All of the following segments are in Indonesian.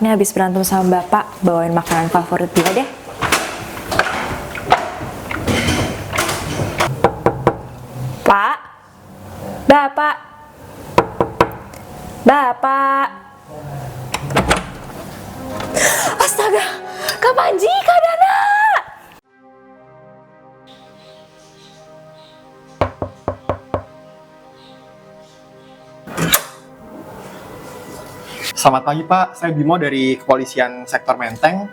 nih habis berantem sama bapak, bawain makanan favorit dia deh. Pak, bapak, bapak. Astaga, Kak Panji, Kak Dana. Selamat pagi Pak, saya Bimo dari Kepolisian Sektor Menteng.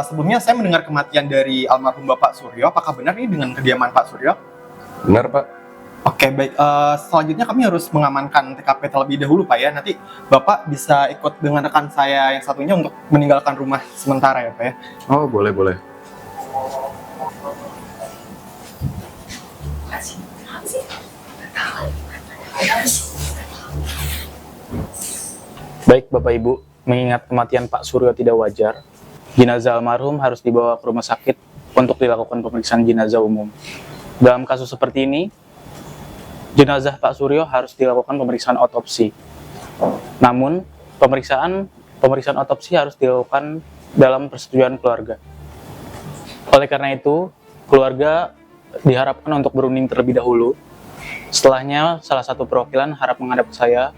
Sebelumnya saya mendengar kematian dari almarhum Bapak Suryo. Apakah benar ini dengan kediaman Pak Suryo? Benar, Pak. Oke, baik. Selanjutnya kami harus mengamankan TKP terlebih dahulu Pak ya. Nanti Bapak bisa ikut dengan rekan saya yang satunya untuk meninggalkan rumah sementara ya Pak ya. Oh, boleh. Baik Bapak Ibu, mengingat kematian Pak Suryo tidak wajar, jenazah almarhum harus dibawa ke rumah sakit untuk dilakukan pemeriksaan jenazah umum. Dalam kasus seperti ini, jenazah Pak Suryo harus dilakukan pemeriksaan otopsi. Namun, pemeriksaan otopsi harus dilakukan dalam persetujuan keluarga. Oleh karena itu, keluarga diharapkan untuk berunding terlebih dahulu. Setelahnya, salah satu perwakilan harap menghadap saya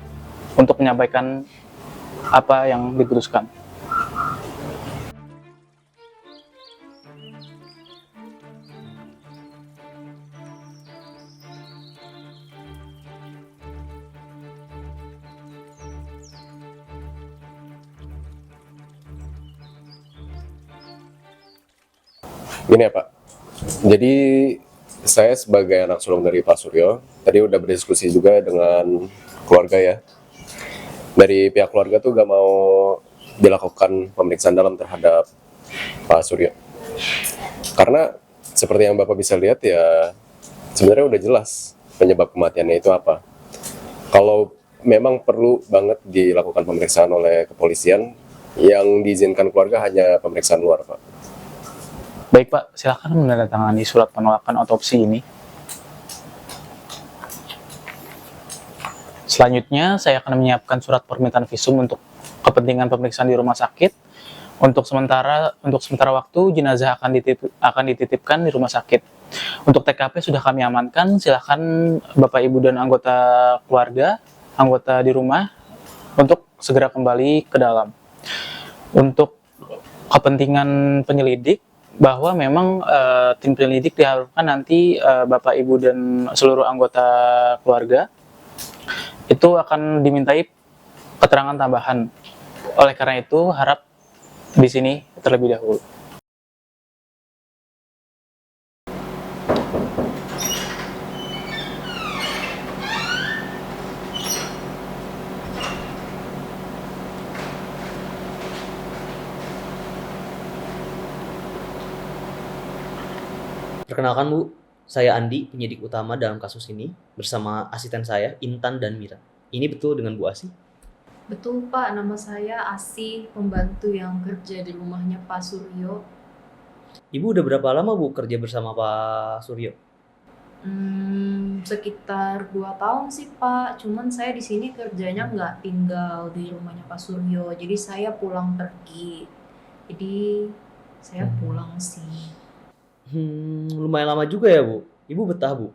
untuk menyampaikan apa yang diputuskan. Gini ya, Pak. Jadi, saya sebagai anak sulung dari Pak Suryo, tadi udah berdiskusi juga dengan keluarga ya. Dari pihak keluarga tuh gak mau dilakukan pemeriksaan dalam terhadap Pak Suryo. Karena seperti yang Bapak bisa lihat ya, sebenarnya udah jelas penyebab kematiannya itu apa. Kalau memang perlu banget dilakukan pemeriksaan oleh kepolisian, yang diizinkan keluarga hanya pemeriksaan luar, Pak. Baik Pak, silakan menandatangani surat penolakan otopsi ini. Selanjutnya, saya akan menyiapkan surat permintaan visum untuk kepentingan pemeriksaan di rumah sakit. Untuk sementara waktu, jenazah akan dititipkan di rumah sakit. Untuk TKP sudah kami amankan, silakan Bapak Ibu dan anggota keluarga, anggota di rumah, untuk segera kembali ke dalam. Untuk kepentingan penyelidik, bahwa memang tim penyelidik diharapkan nanti Bapak Ibu dan seluruh anggota keluarga itu akan dimintai keterangan tambahan. Oleh karena itu, harap di sini terlebih dahulu. Perkenalkan Bu, saya Andi, penyidik utama dalam kasus ini, bersama asisten saya, Intan dan Mira. Ini betul dengan Bu Asi? Betul Pak, nama saya Asih, pembantu yang kerja di rumahnya Pak Suryo. Ibu udah berapa lama Bu kerja bersama Pak Suryo? Sekitar 2 tahun sih Pak, cuman saya di sini kerjanya nggak tinggal di rumahnya Pak Suryo, jadi saya pulang pergi. Jadi saya pulang sih. Lumayan lama juga ya Bu. Ibu betah Bu?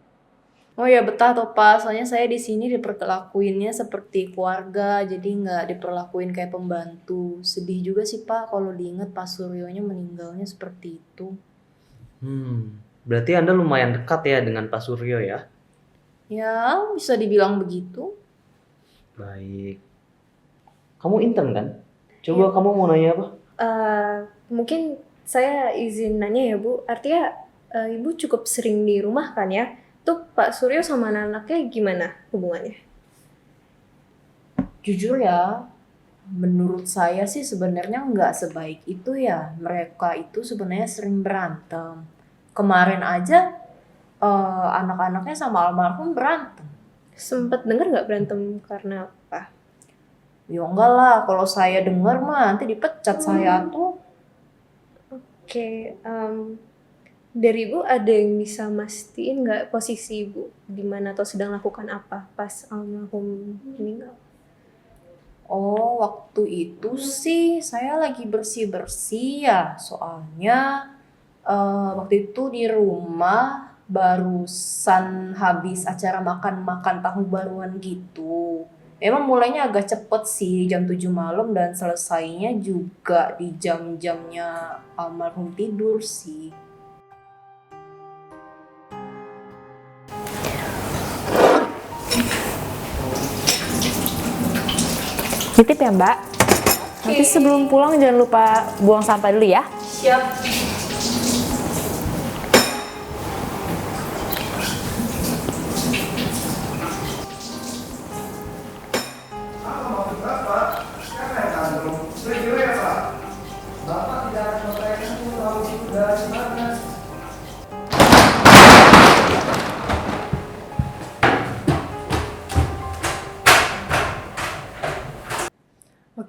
Oh ya betah toh Pak, soalnya saya di sini diperlakuinnya seperti keluarga, jadi nggak diperlakuin kayak pembantu. Sedih juga sih Pak kalau diingat Pak Suryonya meninggalnya seperti itu. Berarti Anda lumayan dekat ya dengan Pak Suryo ya? Ya bisa dibilang begitu. Baik. Kamu intern kan? Coba kamu mau nanya apa? Mungkin saya izin nanya ya Bu, artinya Ibu cukup sering di rumah kan ya? Tuh Pak Suryo sama anak-anaknya gimana hubungannya? Jujur ya, menurut saya sih sebenarnya nggak sebaik itu ya. Mereka itu sebenarnya sering berantem. Kemarin aja anak-anaknya sama almarhum berantem. Sempet dengar nggak berantem karena apa? Ya enggak lah, kalau saya dengar mah nanti dipecat saya tuh. Oke, dari Ibu ada yang bisa mastiin nggak posisi Ibu di mana atau sedang lakukan apa pas almarhum meninggal? Oh, waktu itu sih saya lagi bersih-bersih ya. Soalnya waktu itu di rumah barusan habis acara makan-makan tahun baruan gitu. Memang mulainya agak cepet sih, jam 7 malam dan selesainya juga di jam-jamnya almarhum tidur sih. Titip ya Mbak. Nanti sebelum pulang jangan lupa buang sampah dulu ya. Siap.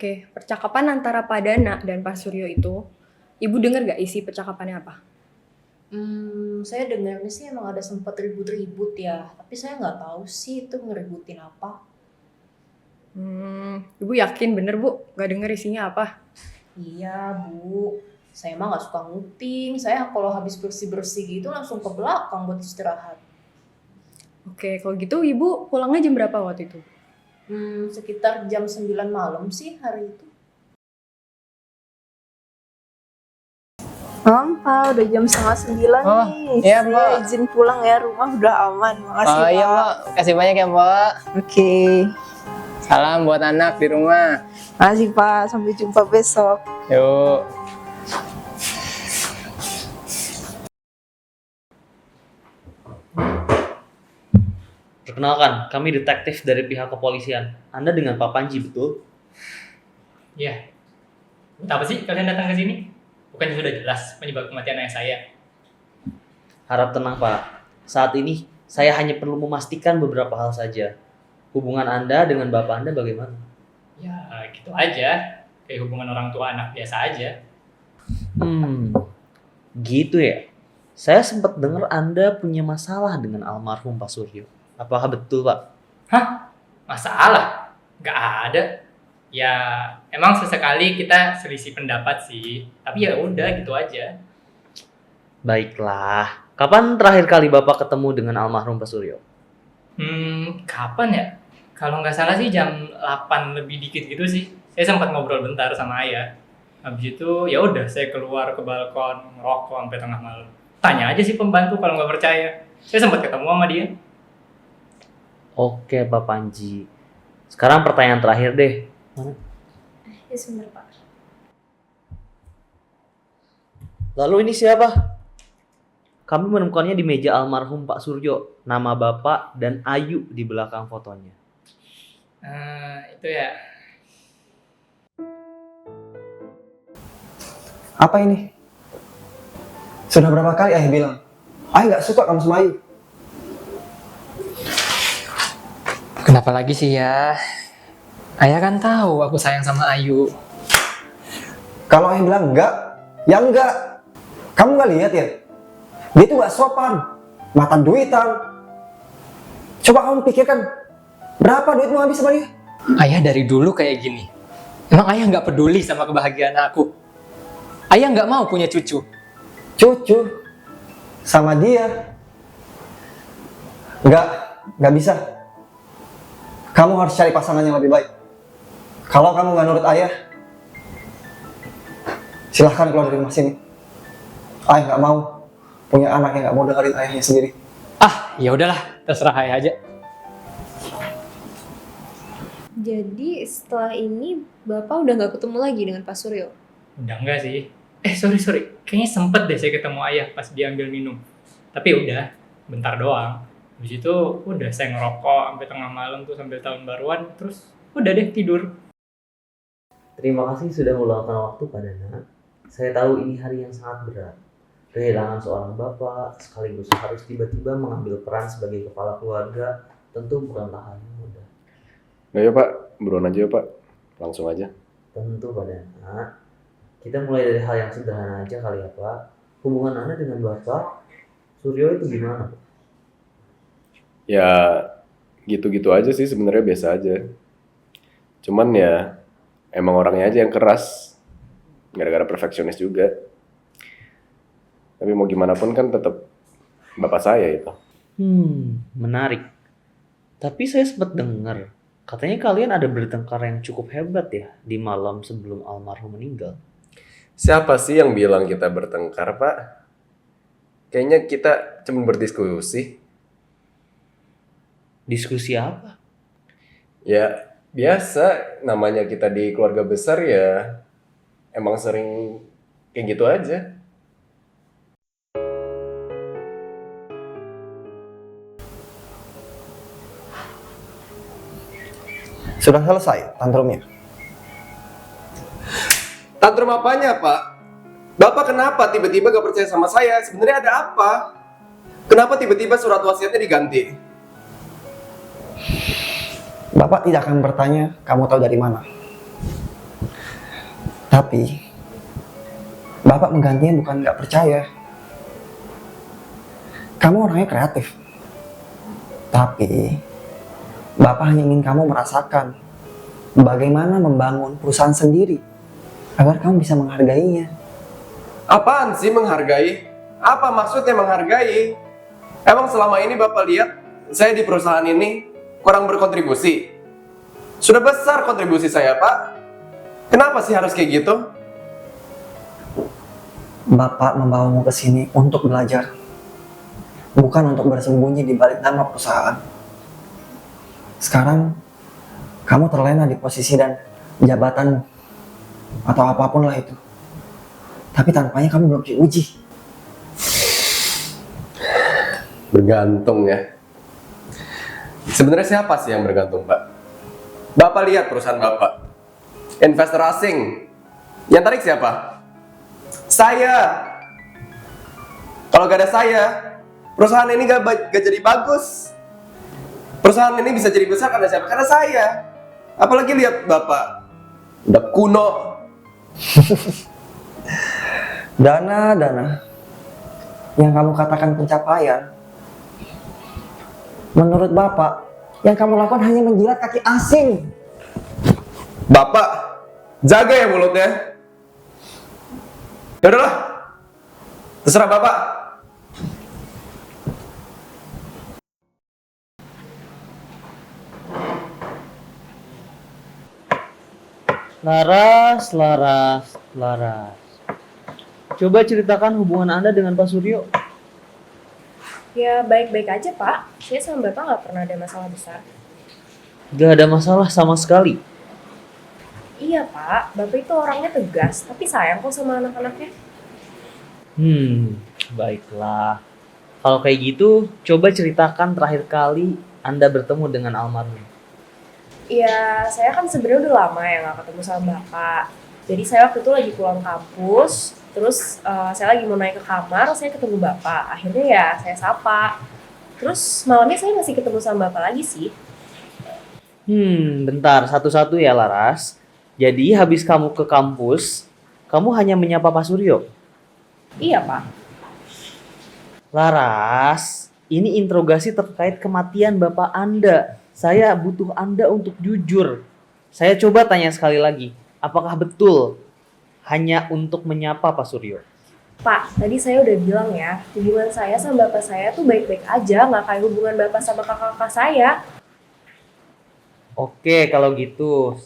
Oke, percakapan antara Pak Dana dan Pak Suryo itu, Ibu dengar gak isi percakapannya apa? Saya dengarnya sih emang ada sempat ribut-ribut ya, tapi saya nggak tahu sih itu ngeributin apa. Ibu yakin bener Bu, gak denger isinya apa? Iya Bu, saya mah nggak suka nguping. Saya kalau habis bersih-bersih gitu langsung ke belakang buat istirahat. Oke, kalau gitu Ibu pulangnya jam berapa waktu itu? Sekitar jam 9 malam sih hari itu. Pak, udah jam 8:30 Oh, nih. iya, Saya Mbak. izin pulang ya, rumah udah aman. Makasih, Oh iya Pak. Mbak, kasih banyak ya Mbak. Oke. Salam buat anak di rumah. Makasih, Pak. Sampai jumpa besok. Yuk. Perkenalkan, kami detektif dari pihak kepolisian. Anda dengan Pak Panji, betul? Iya. Buat apa sih kalian datang ke sini? Bukannya sudah jelas penyebab kematian ayah saya? Harap tenang, Pak. Saat ini, saya hanya perlu memastikan beberapa hal saja. Hubungan Anda dengan Bapak Anda bagaimana? Ya, gitu aja. Kayak hubungan orang tua anak biasa aja. Gitu ya? Saya sempat dengar Anda punya masalah dengan almarhum Pak Suryo. Apakah betul, Pak? Masalah? Nggak ada. Ya, emang sesekali kita selisih pendapat sih. Tapi ya udah gitu aja. Baiklah. Kapan terakhir kali Bapak ketemu dengan almarhum Pak Suryo? Kapan ya? Kalau nggak salah sih jam 8 lebih dikit gitu sih. Saya sempat ngobrol bentar sama ayah. Habis itu ya udah saya keluar ke balkon ngerokok sampai tengah malam. Tanya aja sih pembantu kalau nggak percaya. Saya sempat ketemu sama dia. Oke, Pak Panji. Sekarang pertanyaan terakhir deh. Ya sebentar Pak. Lalu ini siapa? Kami menemukannya di meja almarhum Pak Suryo. Nama Bapak dan Ayu di belakang fotonya. Itu ya. Apa ini? Sudah berapa kali ayah bilang, ayah nggak suka kamu sama Ayu. Kenapa lagi sih ya? Ayah kan tahu aku sayang sama Ayu. Kalau ayah bilang enggak, ya enggak. Kamu nggak lihat ya? Dia itu nggak sopan, makan duitan. Coba kamu pikirkan, berapa duitmu habis sama dia? Ayah dari dulu kayak gini. Emang ayah nggak peduli sama kebahagiaan aku? Ayah nggak mau punya cucu. Cucu sama dia? Nggak bisa. Kamu harus cari pasangan yang lebih baik. Kalau kamu nggak nurut ayah, silahkan keluar dari rumah sini. Ayah nggak mau punya anak yang nggak mau dengerin ayahnya sendiri. Ya udahlah, terserah ayah aja. Jadi setelah ini Bapak udah gak ketemu lagi dengan Pak Suryo? Udah enggak sih. Sorry. Kayaknya sempet deh saya ketemu ayah pas dia ambil minum. Tapi udah, bentar doang. Habis itu udah saya ngerokok sampai tengah malam tuh sambil tahun baruan. Terus udah deh tidur. Terima kasih sudah meluangkan waktu Pak Dana. Saya tahu ini hari yang sangat berat. Kehilangan seorang bapak sekaligus harus tiba-tiba mengambil peran sebagai kepala keluarga tentu bukanlah hal yang mudah. Nah ya Pak, buruan aja ya Pak. Langsung aja. Tentu Pak Dana. Kita mulai dari hal yang sederhana aja kali ya Pak. Hubungan Anda dengan Bapak Suryo itu gimana? Ya gitu-gitu aja sih sebenarnya, biasa aja. Cuman ya emang orangnya aja yang keras, gara-gara perfeksionis juga. Tapi mau gimana pun kan tetap bapak saya itu. Menarik. Tapi saya sempat dengar, katanya kalian ada bertengkar yang cukup hebat ya di malam sebelum almarhum meninggal. Siapa sih yang bilang kita bertengkar, Pak? Kayaknya kita cuma berdiskusi. Diskusi apa? Ya biasa, namanya kita di keluarga besar ya emang sering kayak gitu aja. Sudah selesai tantrumnya? Tantrum apanya, Pak? Bapak kenapa tiba-tiba gak percaya sama saya? Sebenarnya ada apa? Kenapa tiba-tiba surat wasiatnya diganti? Bapak tidak akan bertanya kamu tahu dari mana. Tapi Bapak menggantinya bukan nggak percaya. Kamu orangnya kreatif. Tapi Bapak hanya ingin kamu merasakan bagaimana membangun perusahaan sendiri agar kamu bisa menghargainya. Apaan sih menghargai? Apa maksudnya menghargai? Emang selama ini Bapak lihat saya di perusahaan ini kurang berkontribusi? Sudah besar kontribusi saya, Pak. Kenapa sih harus kayak gitu? Bapak membawamu ke sini untuk belajar, bukan untuk bersembunyi di balik nama perusahaan. Sekarang kamu terlena di posisi dan jabatan atau apapun lah itu. Tapi tampaknya kamu belum diuji. Bergantung ya. Sebenarnya siapa sih yang bergantung, Pak? Bapak lihat perusahaan Bapak. Investor asing. Yang tarik siapa? Saya. Kalau gak ada saya, perusahaan ini gak jadi bagus. Perusahaan ini bisa jadi besar karena siapa? Karena saya. Apalagi lihat Bapak. Udah kuno. Dana yang kamu katakan pencapaian, menurut Bapak, yang kamu lakukan hanya menjilat kaki asing. Bapak, jaga ya mulutnya. Yaudahlah, terserah Bapak. Laras. Coba ceritakan hubungan Anda dengan Pak Suryo. Ya baik-baik aja Pak. Saya sama Bapak nggak pernah ada masalah besar. Gak ada masalah sama sekali. Iya Pak, Bapak itu orangnya tegas, tapi sayang kok sama anak-anaknya. Baiklah. Kalau kayak gitu, coba ceritakan terakhir kali Anda bertemu dengan almarhum. Ya, saya kan sebenarnya udah lama ya nggak ketemu sama Bapak. Jadi saya waktu itu lagi pulang kampus, terus saya lagi mau naik ke kamar, saya ketemu Bapak. Akhirnya ya saya sapa. Terus malamnya saya masih ketemu sama Bapak lagi sih. Bentar, satu-satu ya Laras. Jadi habis kamu ke kampus, kamu hanya menyapa Pak Suryo? Iya Pak. Laras, ini interogasi terkait kematian Bapak Anda. Saya butuh Anda untuk jujur. Saya coba tanya sekali lagi. Apakah betul hanya untuk menyapa Pak Suryo? Pak, tadi saya udah bilang ya, hubungan saya sama Bapak saya tuh baik-baik aja, nggak kayak hubungan Bapak sama kakak-kakak saya. Oke, kalau gitu.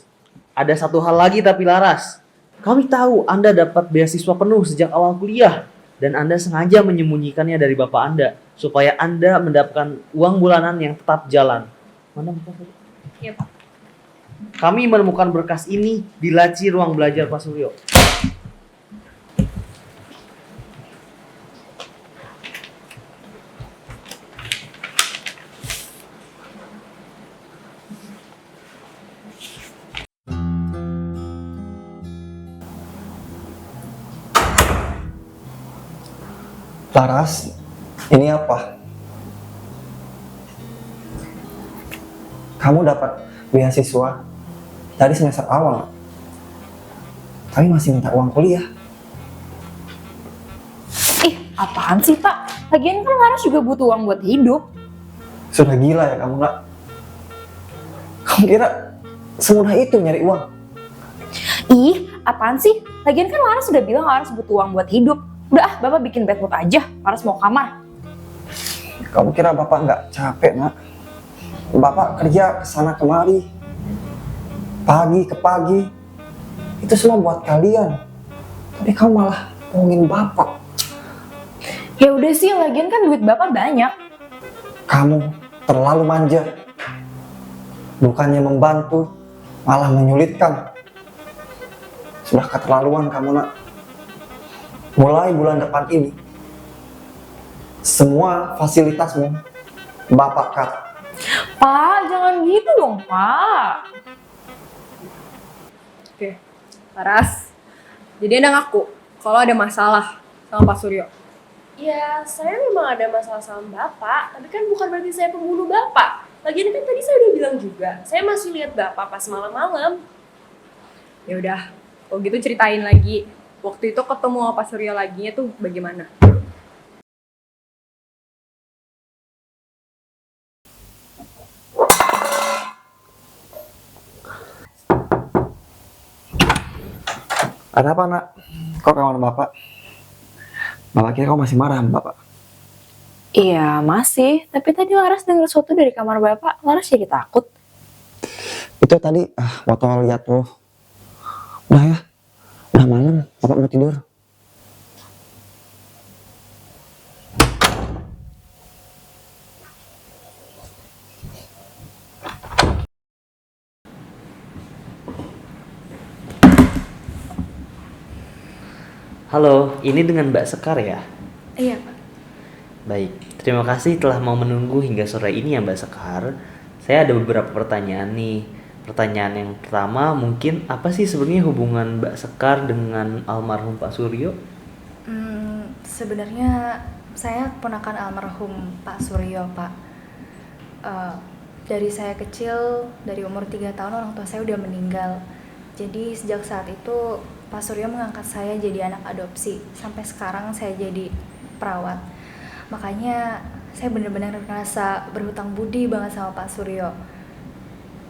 Ada satu hal lagi tapi Laras. Kami tahu Anda dapat beasiswa penuh sejak awal kuliah. Dan Anda sengaja menyembunyikannya dari Bapak Anda. Supaya Anda mendapatkan uang bulanan yang tetap jalan. Mana bukan? Iya Pak. Kami menemukan berkas ini di laci ruang belajar Pak Suryo. Laras, ini apa? Kamu dapat beasiswa dari semester awal, tapi masih minta uang kuliah. Ih, apaan sih Pak? Lagian kan Laras juga butuh uang buat hidup. Sudah gila ya kamu, nak? Kamu kira semudah itu nyari uang. Ih, apaan sih? Lagian kan Laras sudah bilang Laras butuh uang buat hidup. Udah Bapak bikin bed mood aja. Laras mau kamar. Kamu kira Bapak nggak capek, Nak? Bapak kerja kesana kemari, pagi ke pagi. Itu semua buat kalian. Tapi kamu malah ngomongin Bapak. Ya udah sih, lagian kan duit Bapak banyak. Kamu terlalu manja. Bukannya membantu, malah menyulitkan. Sudah keterlaluan kamu, Nak. Mulai bulan depan ini, semua fasilitasmu Bapak cut. Pak, jangan gitu dong, Pak. Oke, Laras. Jadi Anda ngaku kalau ada masalah sama Pak Suryo. Ya, saya memang ada masalah sama Bapak, tapi kan bukan berarti saya pembunuh Bapak. Lagian kan tadi saya udah bilang juga, saya masih lihat Bapak pas malam-malam. Ya udah, kalau gitu ceritain lagi. Waktu itu ketemu sama Pak Suryo laginya tuh bagaimana? Ada apa, Nak? Kok kawan Bapak? Bapak kira kamu masih marah sama Bapak? Iya, masih. Tapi tadi Laras dengar sesuatu dari kamar Bapak. Laras jadi takut. Itu tadi, waktu lihat tuh. Udah ya, udah malam, Bapak mau tidur. Halo, ini dengan Mbak Sekar ya? Iya, Pak. Baik, terima kasih telah mau menunggu hingga sore ini ya Mbak Sekar. Saya ada beberapa pertanyaan nih. Pertanyaan yang pertama, mungkin apa sih sebenarnya hubungan Mbak Sekar dengan almarhum Pak Suryo? Sebenarnya saya ponakan almarhum Pak Suryo, Pak. Dari saya kecil, dari umur 3 tahun orang tua saya udah meninggal. Jadi sejak saat itu Pak Suryo mengangkat saya jadi anak adopsi. Sampai sekarang saya jadi perawat. Makanya saya benar-benar ngerasa berhutang budi banget sama Pak Suryo.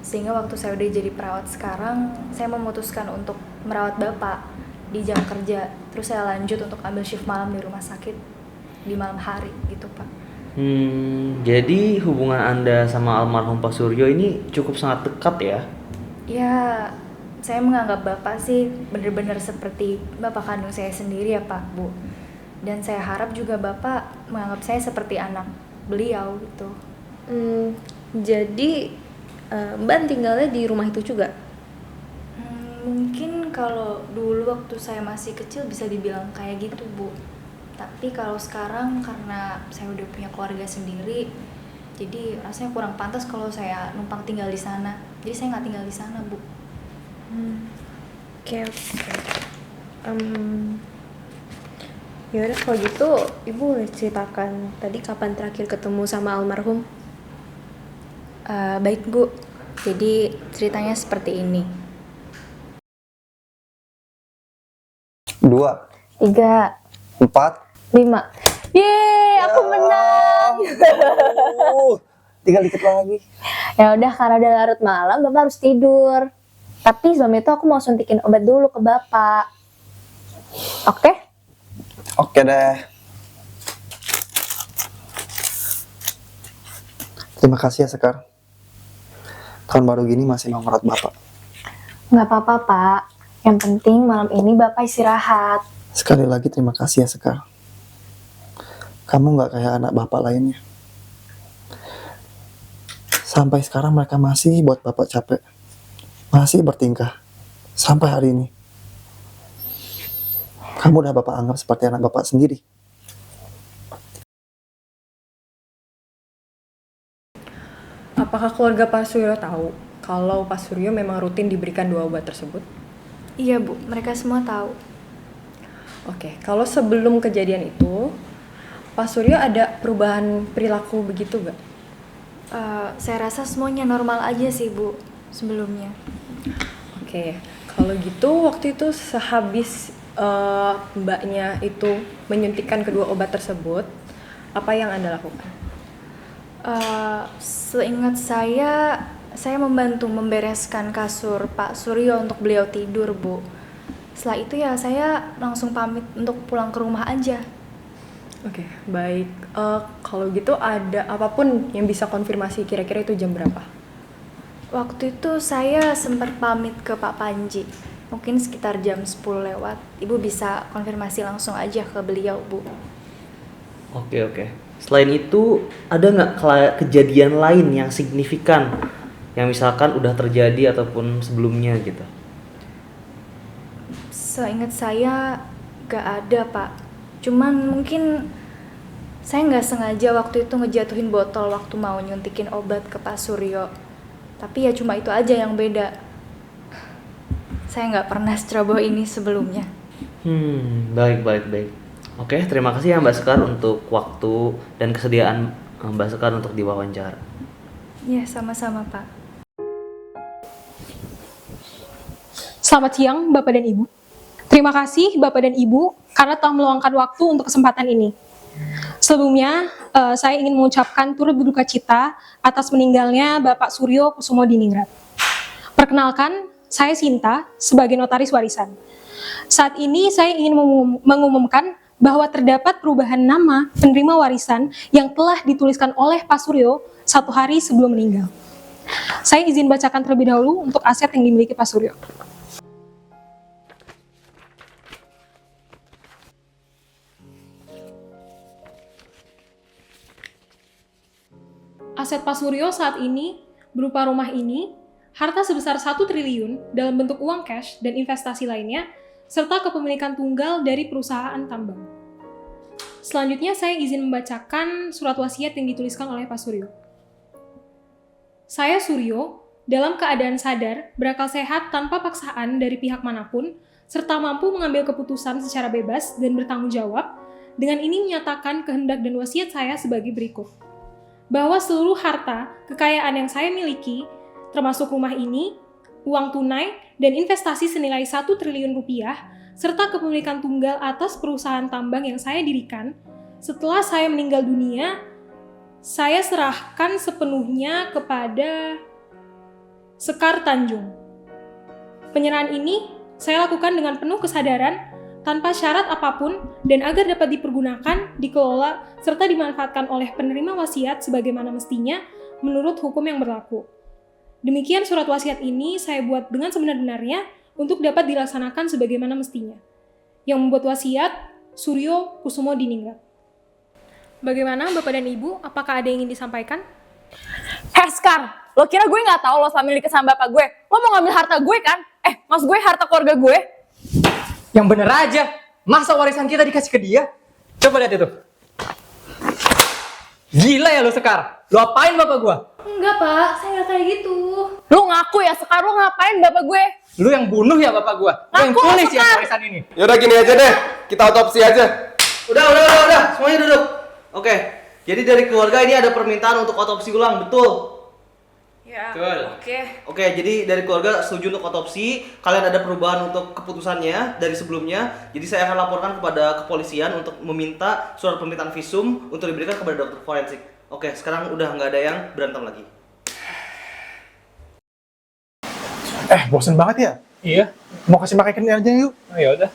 Sehingga waktu saya udah jadi perawat sekarang, saya memutuskan untuk merawat Bapak di jam kerja. Terus saya lanjut untuk ambil shift malam di rumah sakit di malam hari gitu, Pak. Jadi hubungan Anda sama almarhum Pak Suryo ini cukup sangat dekat ya? Ya, saya menganggap Bapak sih benar-benar seperti Bapak kandung saya sendiri ya Pak, Bu. Dan saya harap juga Bapak menganggap saya seperti anak beliau gitu. Jadi Mbak tinggalnya di rumah itu juga? Mungkin kalau dulu waktu saya masih kecil bisa dibilang kayak gitu, Bu. Tapi kalau sekarang karena saya udah punya keluarga sendiri, jadi rasanya kurang pantas kalau saya numpang tinggal di sana. Jadi saya nggak tinggal di sana, Bu. Oke. Yaudah kalau gitu Ibu boleh ceritakan tadi kapan terakhir ketemu sama almarhum? Baik, Bu. Jadi ceritanya seperti ini. 2, 3, 4, 5. Yeay, aku menang. Tinggal dikit lagi. Ya udah, karena udah larut malam, Bapak harus tidur. Tapi sebelum itu aku mau suntikin obat dulu ke Bapak. Oke? Oke deh. Terima kasih ya Sekar. Tahun baru gini masih mau ngerawat Bapak. Nggak apa-apa, Pak. Yang penting malam ini Bapak istirahat. Sekali lagi terima kasih ya Sekar. Kamu nggak kayak anak Bapak lainnya. Sampai sekarang mereka masih buat Bapak capek. Masih bertingkah. Sampai hari ini. Kamu udah Bapak anggap seperti anak Bapak sendiri. Apakah keluarga Pak Suryo tahu kalau Pak Suryo memang rutin diberikan 2 obat tersebut? Iya, Bu. Mereka semua tahu. Oke, kalau sebelum kejadian itu, Pak Suryo ada perubahan perilaku begitu gak? Saya rasa semuanya normal aja sih, Bu, sebelumnya. Oke, kalau gitu waktu itu sehabis mbaknya itu menyuntikkan kedua obat tersebut, apa yang Anda lakukan? Seingat saya, saya membantu membereskan kasur Pak Suryo untuk beliau tidur, Bu. Setelah itu ya saya langsung pamit untuk pulang ke rumah aja. Oke, baik. Kalau gitu ada apapun yang bisa konfirmasi kira-kira itu jam berapa? Waktu itu saya sempat pamit ke Pak Panji. Mungkin sekitar jam 10 lewat. Ibu bisa konfirmasi langsung aja ke beliau, Bu. Oke. Selain itu, ada nggak kejadian lain yang signifikan yang misalkan udah terjadi ataupun sebelumnya gitu? Seingat saya gak ada, Pak. Cuman mungkin saya nggak sengaja waktu itu ngejatuhin botol waktu mau nyuntikin obat ke Pak Suryo. Tapi ya cuma itu aja yang beda. Saya nggak pernah seceroboh ini sebelumnya. Baik. Oke, terima kasih ya Mbak Sekar untuk waktu dan kesediaan Mbak Sekar untuk diwawancara. Ya, sama-sama, Pak. Selamat siang, Bapak dan Ibu. Terima kasih Bapak dan Ibu karena telah meluangkan waktu untuk kesempatan ini. Sebelumnya, saya ingin mengucapkan turut berduka cita atas meninggalnya Bapak Suryo Kusumodiningrat. Perkenalkan, saya Sinta sebagai notaris warisan. Saat ini saya ingin mengumumkan bahwa terdapat perubahan nama penerima warisan yang telah dituliskan oleh Pak Suryo 1 hari sebelum meninggal. Saya izin bacakan terlebih dahulu untuk aset yang dimiliki Pak Suryo. Aset Pak Suryo saat ini berupa rumah ini, harta sebesar 1 triliun dalam bentuk uang cash dan investasi lainnya, serta kepemilikan tunggal dari perusahaan tambang. Selanjutnya saya izin membacakan surat wasiat yang dituliskan oleh Pak Suryo. Saya Suryo, dalam keadaan sadar, berakal sehat tanpa paksaan dari pihak manapun, serta mampu mengambil keputusan secara bebas dan bertanggung jawab, dengan ini menyatakan kehendak dan wasiat saya sebagai berikut. Bahwa seluruh harta, kekayaan yang saya miliki, termasuk rumah ini, uang tunai, dan investasi senilai 1 triliun rupiah, serta kepemilikan tunggal atas perusahaan tambang yang saya dirikan, setelah saya meninggal dunia, saya serahkan sepenuhnya kepada Sekar Tanjung. Penyerahan ini saya lakukan dengan penuh kesadaran, tanpa syarat apapun, dan agar dapat dipergunakan, dikelola, serta dimanfaatkan oleh penerima wasiat sebagaimana mestinya menurut hukum yang berlaku. Demikian surat wasiat ini saya buat dengan sebenar-benarnya untuk dapat dilaksanakan sebagaimana mestinya. Yang membuat wasiat, Suryo Kusumodiningrat. Bagaimana Bapak dan Ibu, apakah ada yang ingin disampaikan? Skar, lo kira gue nggak tahu lo sama milik sama bapak gue? Lo mau ngambil harta gue kan? Maksud gue harta keluarga gue? Yang bener aja, masa warisan kita dikasih ke dia? Coba lihat itu. Gila ya lo Sekar, lo apain bapak gua? Enggak, Pak, saya nggak kayak gitu. Lo ngaku ya Sekar, lo ngapain bapak gue? Lu yang bunuh ya bapak gua? Lu yang tulis ya warisan ini? Yaudah gini aja deh, kita otopsi aja. Udah, semuanya duduk. Oke, jadi dari keluarga ini ada permintaan untuk otopsi ulang, betul? Ya, betul. Oke, jadi dari keluarga setuju untuk otopsi. Kalian ada perubahan untuk keputusannya dari sebelumnya. Jadi saya akan laporkan kepada kepolisian untuk meminta surat permintaan visum untuk diberikan kepada dokter forensik. Oke, sekarang udah nggak ada yang berantem lagi. Bosen banget ya? Iya. Mau kasih makan ikan aja yuk. Oh, ya udah.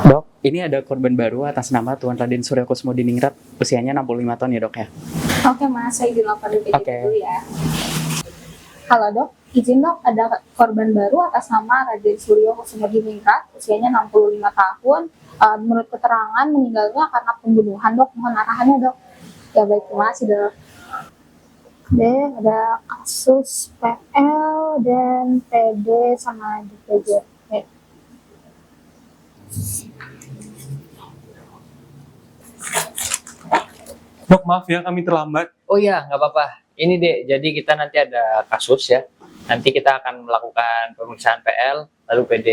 Dok, ini ada korban baru atas nama Tuan Raden Suryo Kusumodiningrat, usianya 65 tahun ya dok ya? Oke Mas, saya izin lapor DPJ Oke. dulu ya. Halo dok, izin dok ada korban baru atas nama Raden Suryo Kusumodiningrat, usianya 65 tahun. Menurut keterangan meninggalnya karena pembunuhan dok, mohon arahannya dok. Ya baik, terima kasih dok. Ada kasus PL dan PD sama DPJ. Dok, maaf ya kami terlambat. Oh iya, nggak apa-apa. Ini dek, jadi kita nanti ada kasus ya. Nanti kita akan melakukan pemeriksaan PL, lalu PD.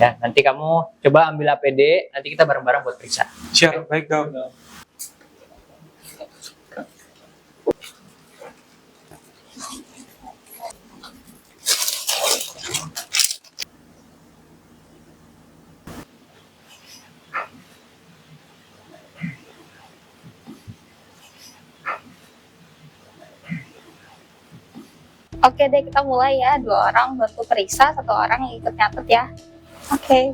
Ya, nanti kamu coba ambil APD, nanti kita bareng-bareng buat periksa. Siap, baik dok. Oke deh, kita mulai ya. 2 orang bantu periksa, 1 orang yang ikut nyatet ya. Oke.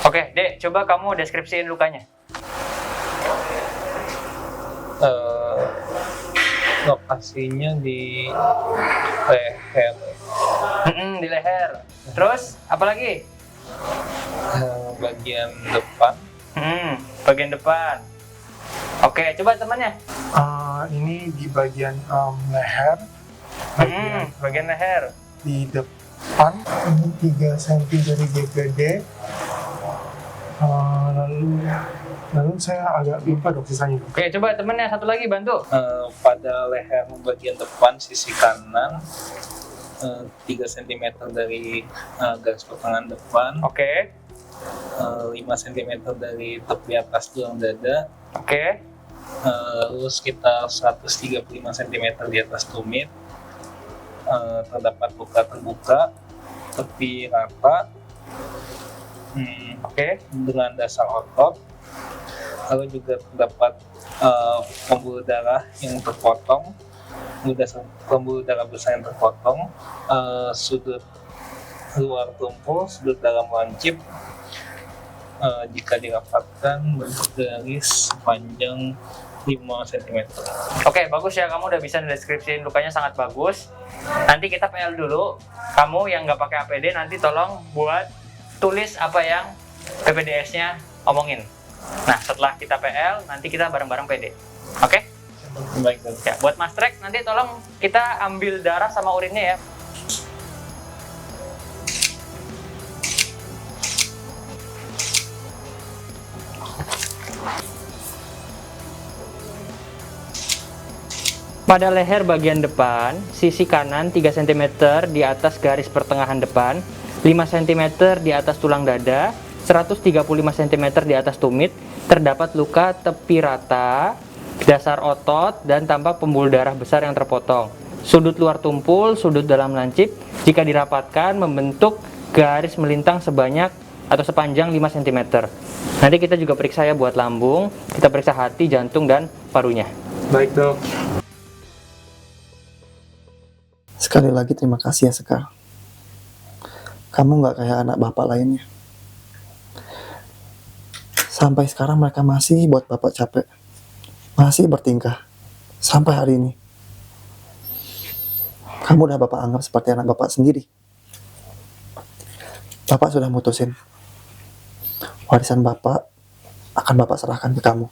Oke, Dek, coba kamu deskripsiin lukanya. Lokasinya di leher. Di leher. Terus, apa lagi? Bagian depan. Bagian depan. Oke, coba temannya. Ini di bagian leher. Bagian leher. Di depan ini 3 cm dari GPD. Lalu saya agak lupa dok sisanya. Oke, coba temennya satu lagi bantu. Pada leher bagian depan sisi kanan 3 cm dari garis pertengahan depan. Oke. 5 cm dari tepi atas tulang dada. Oke. Lalu sekitar 135 cm di atas tumit. Terdapat luka terbuka, tepi rata. Oke. Dengan dasar otot. Lalu juga terdapat pembuluh darah yang terpotong, pembuluh darah besar yang terpotong, sudut luar tumpul, sudut dalam lancip. Jika dirapatkan bentuk garis panjang 5 cm. Oke, bagus ya, kamu udah bisa deskripsiin lukanya sangat bagus. Nanti kita PL dulu. Kamu yang nggak pakai APD nanti tolong buat tulis apa yang PPDS-nya omongin. Nah, setelah kita PL, nanti kita bareng-bareng PD. Oke? Baik. Ya, buat Mas Trek, nanti tolong kita ambil darah sama urinnya ya. Pada leher bagian depan, sisi kanan 3 cm di atas garis pertengahan depan, 5 cm di atas tulang dada, 135 cm di atas tumit, terdapat luka tepi rata, dasar otot, dan tampak pembuluh darah besar yang terpotong. Sudut luar tumpul, sudut dalam lancip, jika dirapatkan membentuk garis melintang sebanyak atau sepanjang 5 cm. Nanti kita juga periksa ya buat lambung, kita periksa hati, jantung, dan parunya. Baik dok. Sekali lagi terima kasih ya Sekar. Kamu nggak kayak anak bapak lainnya. Sampai sekarang mereka masih buat bapak capek. Masih bertingkah. Sampai hari ini. Kamu udah bapak anggap seperti anak bapak sendiri. Bapak sudah mutusin. Warisan bapak akan bapak serahkan ke kamu.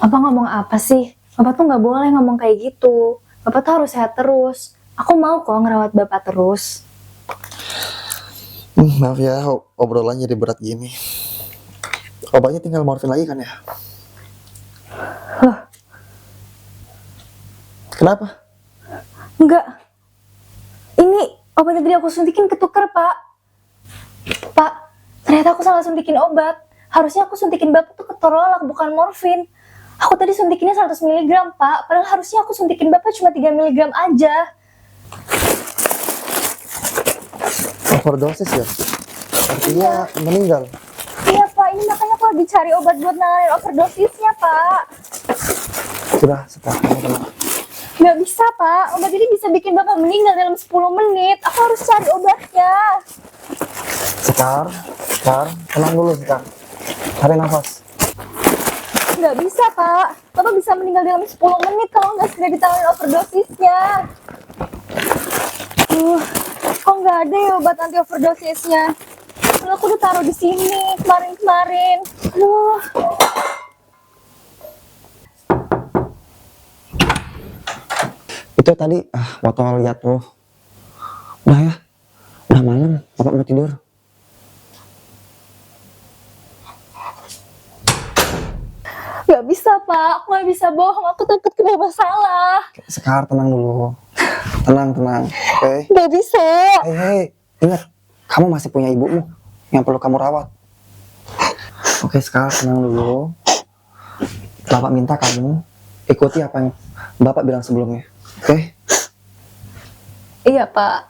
Bapak ngomong apa sih? Bapak tuh nggak boleh ngomong kayak gitu. Bapak tuh harus sehat terus. Aku mau kok ngerawat bapak terus. Maaf ya, obrolannya jadi berat gini. Obatnya tinggal morfin lagi kan ya? Kenapa? Enggak. Ini obat yang tadi aku suntikin ketuker, Pak. Pak, ternyata aku salah suntikin obat. Harusnya aku suntikin bapak tuh ketorolak, bukan morfin. Aku tadi suntikinnya 100 mg, Pak. Padahal harusnya aku suntikin bapak cuma 3 mg aja. Overdosis ya? Artinya meninggal? Iya, Pak. Ini makanya aku lagi cari obat buat nanganin overdosisnya, Pak. Sudah, sekarang kamu tenang. Nggak bisa, Pak. Obat ini bisa bikin bapak meninggal dalam 10 menit. Aku harus cari obatnya. Sekar, tenang dulu Sekar. Tarik nafas. Nggak bisa, Pak. Bapak bisa meninggal dalam 10 menit kalau nggak segera ditangani overdosisnya. Kok nggak ada ya obat anti overdosisnya? Kalau aku udah taruh di sini kemarin. Itu tadi, waktu lihat tuh. Udah ya, udah malam, bapak mau tidur. Nggak bisa, Pak. Aku nggak bisa bohong. Aku takut kena masalah. Sekar, tenang dulu. Tenang, oke? Nggak bisa. Hei, ingat, kamu masih punya ibumu yang perlu kamu rawat. Oke, Sekar, tenang dulu. Bapak minta kamu ikuti apa yang Bapak bilang sebelumnya, oke? Iya, Pak.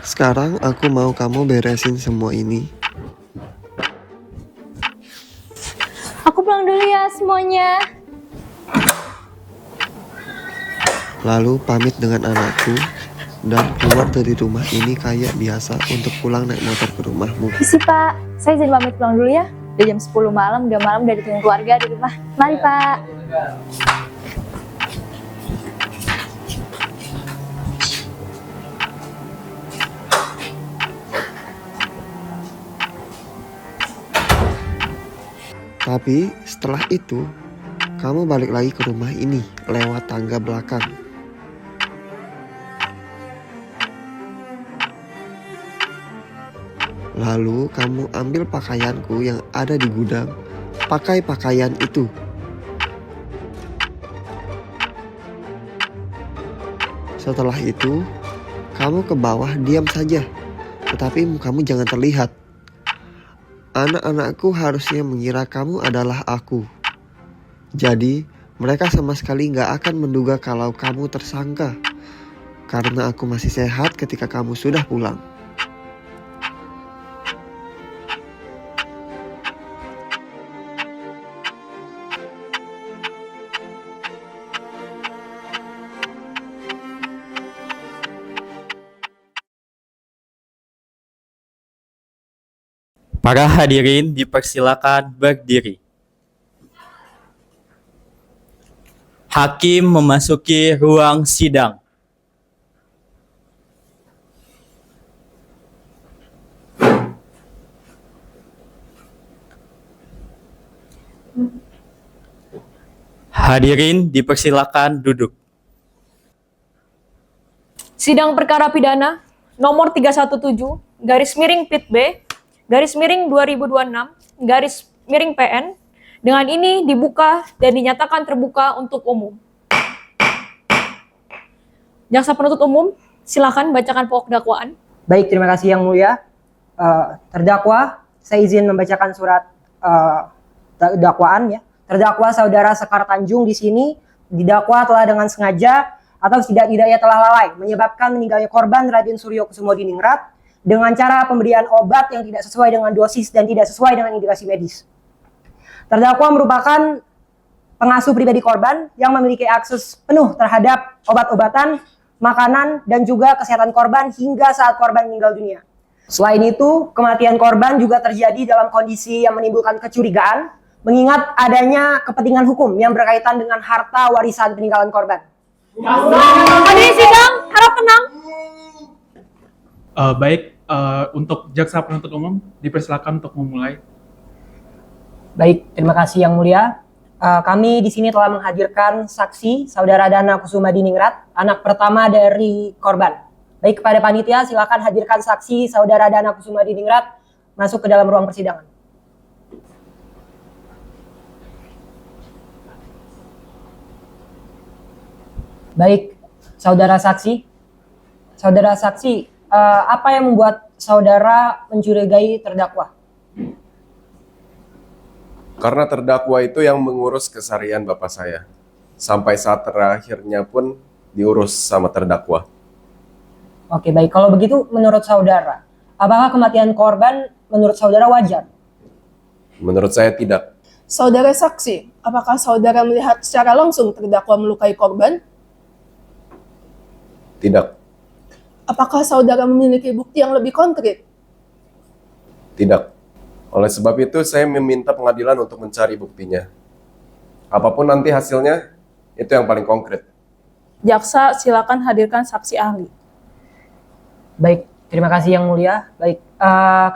Sekarang aku mau kamu beresin semua ini. Aku pulang dulu ya semuanya. Lalu pamit dengan anakku dan keluar dari rumah ini kayak biasa untuk pulang naik motor ke rumahmu. Misi Pak, saya izin pamit pulang dulu ya. Udah jam 10 malam, udah malam udah ditunggu keluarga di rumah. Mari Pak. Tapi setelah itu, kamu balik lagi ke rumah ini lewat tangga belakang. Lalu kamu ambil pakaianku yang ada di gudang, pakai pakaian itu. Setelah itu, kamu ke bawah diam saja, tetapi mukamu jangan terlihat. Anak-anakku harusnya mengira kamu adalah aku. Jadi, mereka sama sekali gak akan menduga kalau kamu tersangka. Karena aku masih sehat ketika kamu sudah pulang. Para hadirin dipersilakan berdiri. Hakim memasuki ruang sidang. Hadirin dipersilakan duduk. Sidang perkara pidana nomor 317 garis miring Pit B garis miring 2026 garis miring PN dengan ini dibuka dan dinyatakan terbuka untuk umum. Jaksa penuntut umum, silakan bacakan pokok dakwaan. Baik, terima kasih Yang Mulia. Terdakwa, saya izin membacakan surat dakwaan ya. Terdakwa Saudara Sekar Tanjung di sini didakwa telah dengan sengaja atau setidak-tidaknya telah lalai menyebabkan meninggalnya korban Raden Suryo Kusumodiningrat dengan cara pemberian obat yang tidak sesuai dengan dosis dan tidak sesuai dengan indikasi medis. Terdakwa merupakan pengasuh pribadi korban yang memiliki akses penuh terhadap obat-obatan, makanan, dan juga kesehatan korban hingga saat korban meninggal dunia. Selain itu, kematian korban juga terjadi dalam kondisi yang menimbulkan kecurigaan, mengingat adanya kepentingan hukum yang berkaitan dengan harta warisan peninggalan korban. Hadirin sidang, harap tenang. Baik, untuk jaksa penuntut umum dipersilakan untuk memulai. Baik, terima kasih Yang Mulia. Kami di sini telah menghadirkan saksi Saudara Dana Kusumadiningrat, anak pertama dari korban. Baik, kepada panitia silakan hadirkan saksi Saudara Dana Kusumadiningrat masuk ke dalam ruang persidangan. Baik, saudara saksi. Saudara saksi, apa yang membuat saudara mencurigai terdakwa? Karena terdakwa itu yang mengurus keseharian bapak saya. Sampai saat terakhirnya pun diurus sama terdakwa. Oke, baik. Kalau begitu menurut saudara, apakah kematian korban menurut saudara wajar? Menurut saya tidak. Saudara saksi, apakah saudara melihat secara langsung terdakwa melukai korban? Tidak. Apakah saudara memiliki bukti yang lebih konkret? Tidak. Oleh sebab itu saya meminta pengadilan untuk mencari buktinya. Apapun nanti hasilnya, itu yang paling konkret. Jaksa, silakan hadirkan saksi ahli. Baik, terima kasih Yang Mulia. Baik,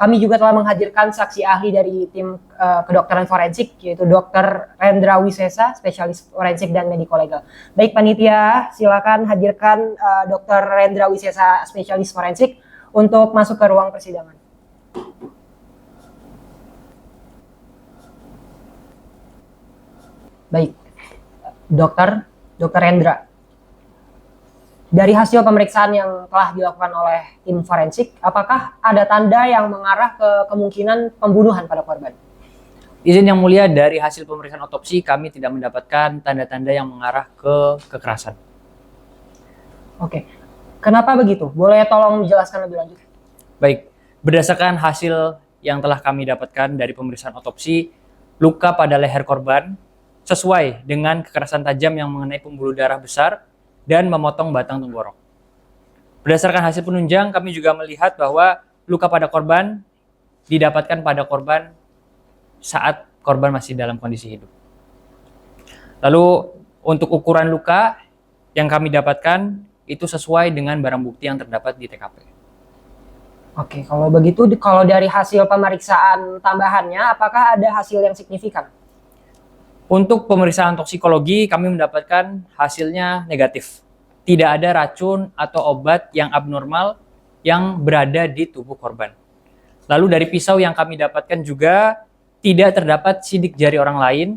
kami juga telah menghadirkan saksi ahli dari tim kedokteran forensik, yaitu Dr. Rendra Wisesa, spesialis forensik dan mediko legal. Baik, panitia, silakan hadirkan Dr. Rendra Wisesa, spesialis forensik, untuk masuk ke ruang persidangan. Baik, Dr. Rendra. Dari hasil pemeriksaan yang telah dilakukan oleh tim forensik, apakah ada tanda yang mengarah ke kemungkinan pembunuhan pada korban? Izin Yang Mulia, dari hasil pemeriksaan otopsi kami tidak mendapatkan tanda-tanda yang mengarah ke kekerasan. Oke. Kenapa begitu? Boleh tolong dijelaskan lebih lanjut? Baik, berdasarkan hasil yang telah kami dapatkan dari pemeriksaan otopsi, luka pada leher korban sesuai dengan kekerasan tajam yang mengenai pembuluh darah besar dan memotong batang tenggorok. Berdasarkan hasil penunjang, kami juga melihat bahwa luka pada korban didapatkan pada korban saat korban masih dalam kondisi hidup. Lalu untuk ukuran luka yang kami dapatkan itu sesuai dengan barang bukti yang terdapat di TKP. Oke, kalau begitu kalau dari hasil pemeriksaan tambahannya, apakah ada hasil yang signifikan? Untuk pemeriksaan toksikologi kami mendapatkan hasilnya negatif. Tidak ada racun atau obat yang abnormal yang berada di tubuh korban. Lalu dari pisau yang kami dapatkan juga tidak terdapat sidik jari orang lain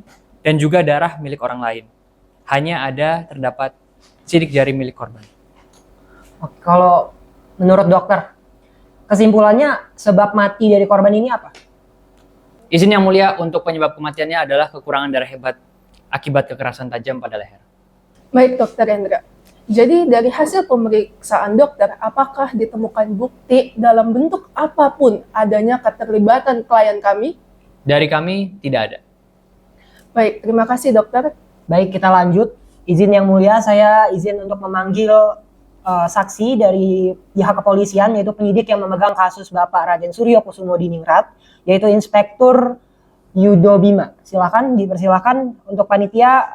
dan juga darah milik orang lain. Hanya ada terdapat sidik jari milik korban. Oke, kalau menurut dokter, kesimpulannya sebab mati dari korban ini apa? Izin yang mulia, untuk penyebab kematiannya adalah kekurangan darah hebat akibat kekerasan tajam pada leher. Baik, Dokter Hendra. Jadi dari hasil pemeriksaan dokter, apakah ditemukan bukti dalam bentuk apapun adanya keterlibatan klien kami? Dari kami tidak ada. Baik, terima kasih dokter. Baik, kita lanjut. Izin yang mulia, saya izin untuk memanggil saksi dari pihak kepolisian, yaitu penyidik yang memegang kasus Bapak Raden Suryo Kusumodiningrat, yaitu Inspektur Yudo Bima. Silakan, dipersilakan untuk panitia.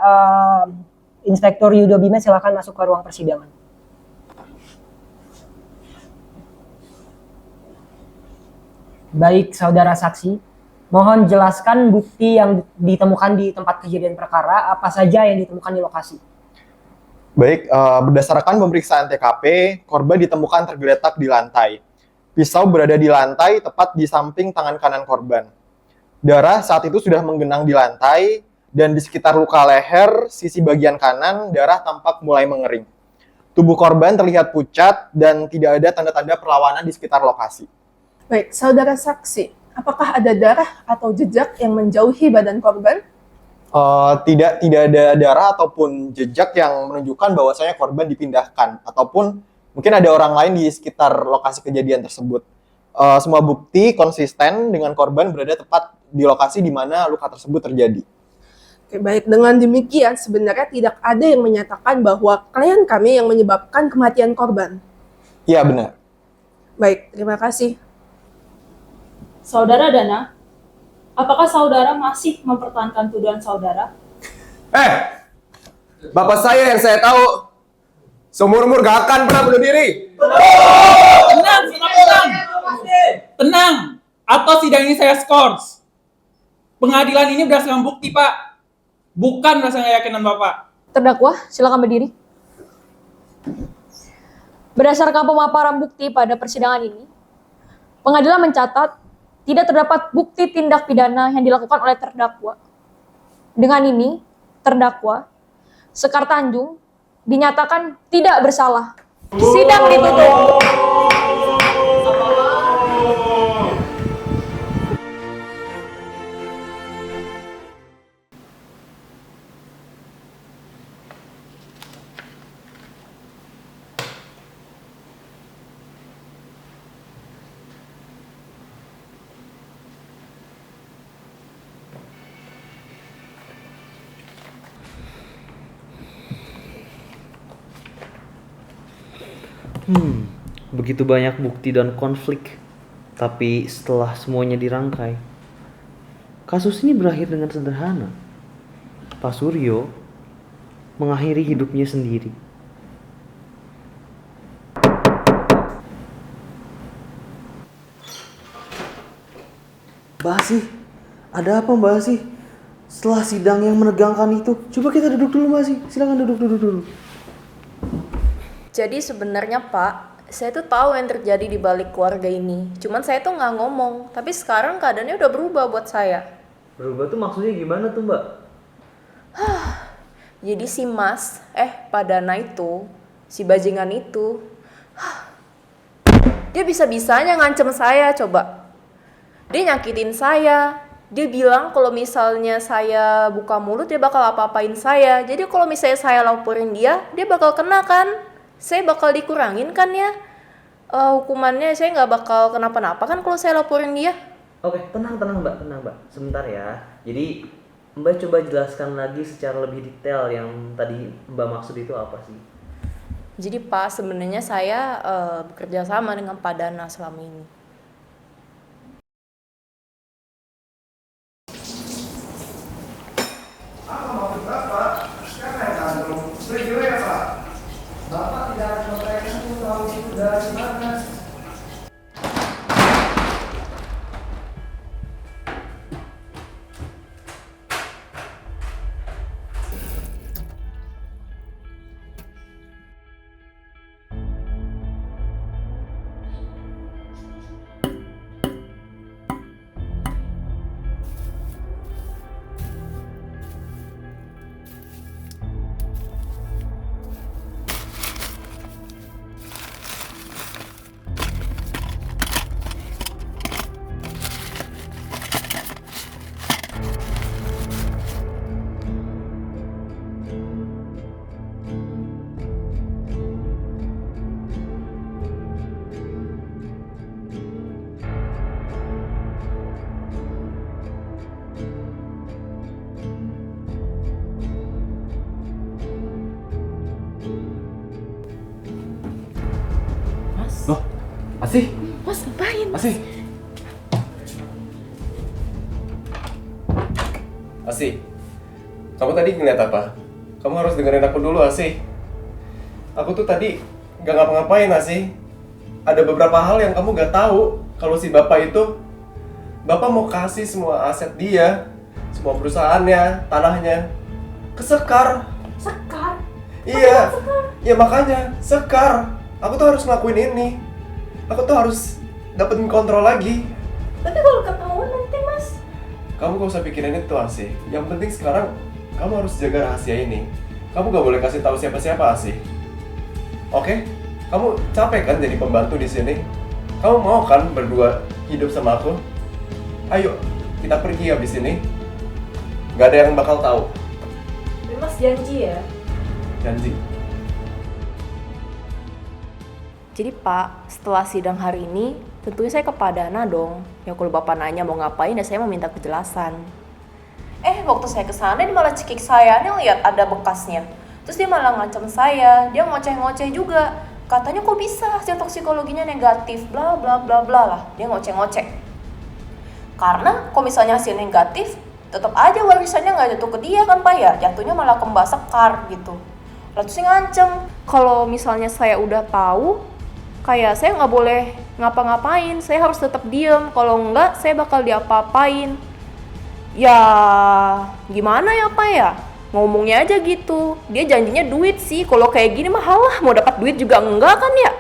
Inspektur Yudo Bima, silakan masuk ke ruang persidangan. Baik, saudara saksi, mohon jelaskan bukti yang ditemukan di tempat kejadian perkara, apa saja yang ditemukan di lokasi. Baik, berdasarkan pemeriksaan TKP, korban ditemukan tergeletak di lantai. Pisau berada di lantai tepat di samping tangan kanan korban. Darah saat itu sudah menggenang di lantai, dan di sekitar luka leher, sisi bagian kanan, darah tampak mulai mengering. Tubuh korban terlihat pucat dan tidak ada tanda-tanda perlawanan di sekitar lokasi. Baik, saudara saksi, apakah ada darah atau jejak yang menjauhi badan korban? Tidak ada darah ataupun jejak yang menunjukkan bahwasanya korban dipindahkan ataupun mungkin ada orang lain di sekitar lokasi kejadian tersebut. Semua bukti konsisten dengan korban berada tepat di lokasi di mana luka tersebut terjadi. Oke, baik, dengan demikian sebenarnya tidak ada yang menyatakan bahwa klien kami yang menyebabkan kematian korban. Iya, benar. Baik, terima kasih. Saudara Dana, apakah saudara masih mempertahankan tuduhan saudara? Bapak saya yang saya tahu seumur-umur gak akan pernah bunuh diri. Tenang, atau sidang ini saya skors. Pengadilan ini berdasarkan bukti, Pak. Bukan berdasarkan keyakinan Bapak. Terdakwa, silakan berdiri. Berdasarkan pemaparan bukti pada persidangan ini, pengadilan mencatat tidak terdapat bukti tindak pidana yang dilakukan oleh terdakwa. Dengan ini, terdakwa Sekar Tanjung dinyatakan tidak bersalah. Sidang ditutup. Begitu banyak bukti dan konflik. Tapi setelah semuanya dirangkai, kasus ini berakhir dengan sederhana. Pak Suryo mengakhiri hidupnya sendiri. Mbak Asih, ada apa Mbak Asih? Setelah sidang yang menegangkan itu, coba kita duduk dulu Mbak Asih. Silakan duduk dulu. Jadi sebenarnya Pak, saya tuh tahu yang terjadi di balik keluarga ini. Cuman saya tuh nggak ngomong. Tapi sekarang keadaannya udah berubah buat saya. Berubah tuh maksudnya gimana tuh Mbak? Jadi si Mas, Pak Dana itu, si bajingan itu, dia bisa-bisanya ngancem saya coba. Dia nyakitin saya. Dia bilang kalau misalnya saya buka mulut dia bakal apa-apain saya. Jadi kalau misalnya saya laporin dia bakal kena kan? saya bakal dikurangin kan ya hukumannya, saya nggak bakal kenapa-napa kan kalau saya laporin dia. Oke, tenang Mbak, sebentar ya. Jadi Mbak coba jelaskan lagi secara lebih detail yang tadi Mbak maksud itu apa sih? Jadi Pak, sebenarnya saya bekerja sama dengan Pak Dana selama ini. Loh, Asih? Mas ngapain? Asih? Asih, kamu tadi ngeliat apa? Kamu harus dengerin aku dulu, Asih. Aku tuh tadi gak ngapa-ngapain, Asih. Ada beberapa hal yang kamu gak tahu. Kalau si bapak itu, bapak mau kasih semua aset dia, semua perusahaannya, tanahnya, ke Sekar. Sekar? Iya, ya makanya, Sekar. Aku tuh harus ngelakuin ini. Aku tuh harus dapetin kontrol lagi. Tapi kalau ketahuan nanti Mas. Kamu gak usah pikirin itu, Asih. Yang penting sekarang kamu harus jaga rahasia ini. Kamu gak boleh kasih tahu siapa-siapa, Asih. Oke? Kamu capek kan jadi pembantu di sini? Kamu mau kan berdua hidup sama aku? Ayo, kita pergi habis ini. Gak ada yang bakal tahu. Tapi Mas janji ya. Janji. Jadi Pak, setelah sidang hari ini, tentunya saya ke Pak Dana dong. Ya kalau Bapak nanya mau ngapain, ya saya mau minta kejelasan. Waktu saya kesana dia malah cekik saya, nih lihat ada bekasnya. Terus dia malah ngancam saya, dia ngoceh-ngoceh juga. Katanya kok bisa hasil toksikologinya negatif, bla bla bla bla lah. Dia ngoceh-ngoceh. Karena kalau misalnya hasil negatif, tetap aja warisannya nggak jatuh ke dia kan Pak ya, jatuhnya malah ke Mbak Sekar gitu. Lalu sih ngancem, kalau misalnya saya udah tahu, kayak saya nggak boleh ngapa-ngapain, saya harus tetap diem. Kalau enggak, saya bakal diapa-apain. Ya, gimana ya Pak ya? Ngomongnya aja gitu. Dia janjinya duit sih. Kalau kayak gini mah halah, mau dapat duit juga enggak kan ya?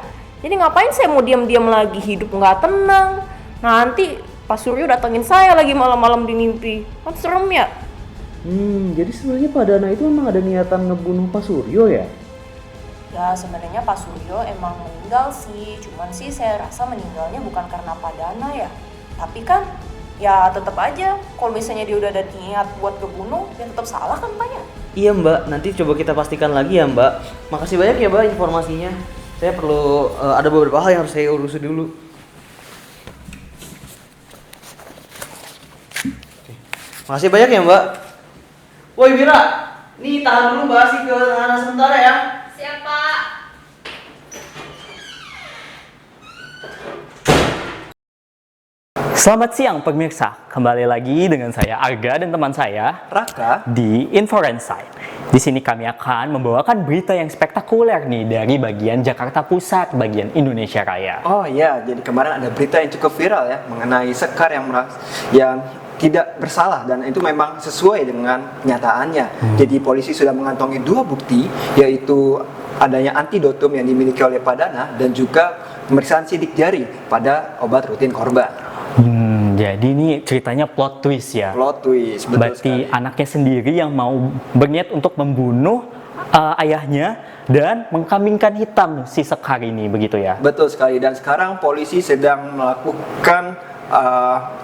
Jadi ngapain saya mau diam-diam lagi, hidup nggak tenang. Nanti Pak Suryo datengin saya lagi malam-malam di mimpi. Kan serem ya? Jadi sebenarnya Pak Dana itu emang ada niatan ngebunuh Pak Suryo ya? Ya sebenarnya Pak Suryo emang meninggal sih, cuman sih saya rasa meninggalnya bukan karena Pak Dana ya. Tapi kan ya tetap aja kalau misalnya dia udah ada niat buat ngebunuh, ya tetap salah kan Pak ya? Iya Mbak, nanti coba kita pastikan lagi ya Mbak. Makasih banyak ya Mbak informasinya. Saya perlu ada beberapa hal yang harus saya urus dulu. Makasih banyak ya Mbak. Woi Mira, nih tahan dulu Mbak sih ke tangan sementara ya. Siap Pak. Selamat siang pemirsa, kembali lagi dengan saya Aga dan teman saya Raka di Inforensite. Di sini kami akan membawakan berita yang spektakuler nih dari bagian Jakarta Pusat, bagian Indonesia Raya. Oh iya, jadi kemarin ada berita yang cukup viral ya mengenai Sekar yang tidak bersalah dan itu memang sesuai dengan kenyataannya. Jadi polisi sudah mengantongi 2 bukti, yaitu adanya antidotum yang dimiliki oleh Pak Dana dan juga pemeriksaan sidik jari pada obat rutin korban. Jadi ini ceritanya plot twist ya. Plot twist, betul Berarti sekali. anaknya sendiri yang mau berniat untuk membunuh ayahnya dan mengkambingkan hitam si Sekar ini, begitu ya? Betul sekali, dan sekarang polisi sedang melakukan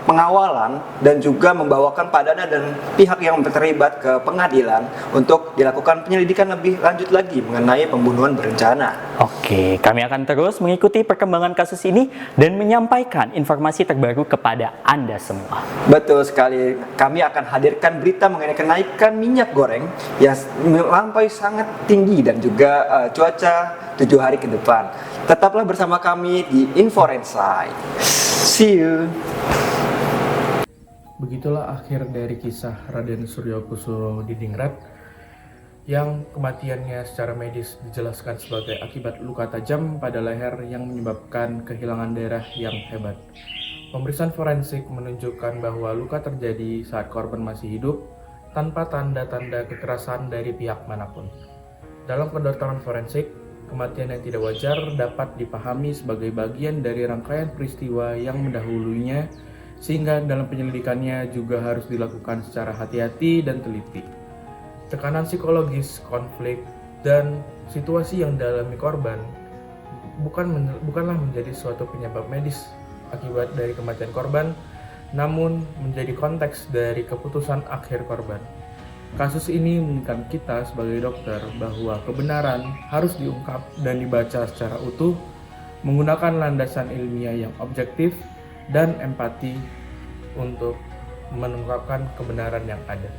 pengawalan dan juga membawakan Pak Dana dan pihak yang terlibat ke pengadilan untuk dilakukan penyelidikan lebih lanjut lagi mengenai pembunuhan berencana. Oke, kami akan terus mengikuti perkembangan kasus ini dan menyampaikan informasi terbaru kepada Anda semua. Betul sekali, kami akan hadirkan berita mengenai kenaikan minyak goreng yang melampaui sangat tinggi dan juga cuaca 7 hari ke depan. Tetaplah bersama kami di Inforensai. See you. Begitulah akhir dari kisah Raden Suryo Kusumodiningrat yang kematiannya secara medis dijelaskan sebagai akibat luka tajam pada leher yang menyebabkan kehilangan darah yang hebat. Pemeriksaan forensik menunjukkan bahwa luka terjadi saat korban masih hidup tanpa tanda-tanda kekerasan dari pihak manapun. Dalam kedokteran forensik, kematian yang tidak wajar dapat dipahami sebagai bagian dari rangkaian peristiwa yang mendahulunya, sehingga dalam penyelidikannya juga harus dilakukan secara hati-hati dan teliti. Tekanan psikologis, konflik, dan situasi yang dialami korban bukanlah menjadi suatu penyebab medis akibat dari kematian korban, namun menjadi konteks dari keputusan akhir korban. Kasus ini mengingatkan kita sebagai dokter bahwa kebenaran harus diungkap dan dibaca secara utuh menggunakan landasan ilmiah yang objektif dan empati untuk mengungkapkan kebenaran yang ada.